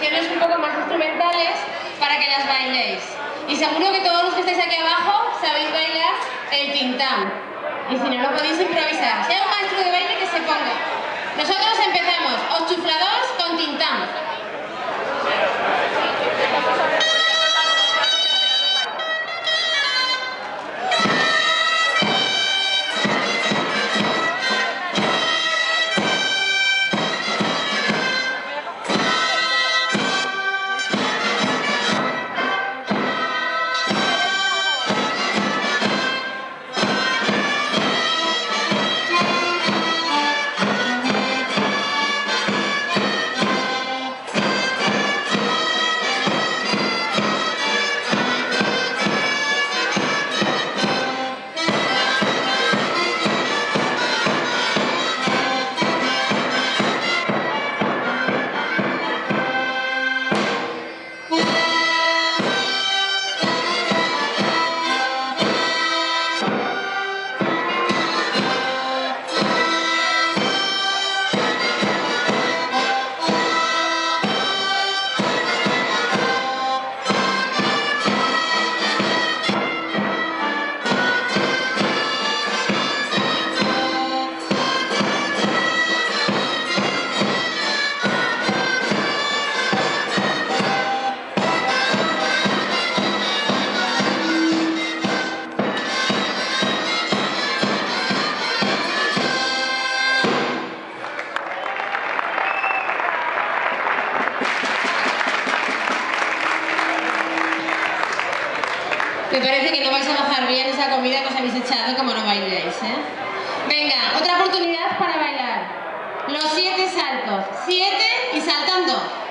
canciones un poco más instrumentales para que las bailéis. Y seguro que todos los que estáis aquí abajo sabéis bailar el tintam. Y si no, lo podéis improvisar. Si hay un maestro de baile, que se ponga. Nosotros empezamos, os chufladors con tintam. Me parece que no vais a bajar bien esa comida que os habéis echado como no bailéis, ¿eh? Venga, otra oportunidad para bailar. Los 7 saltos. 7 y saltando.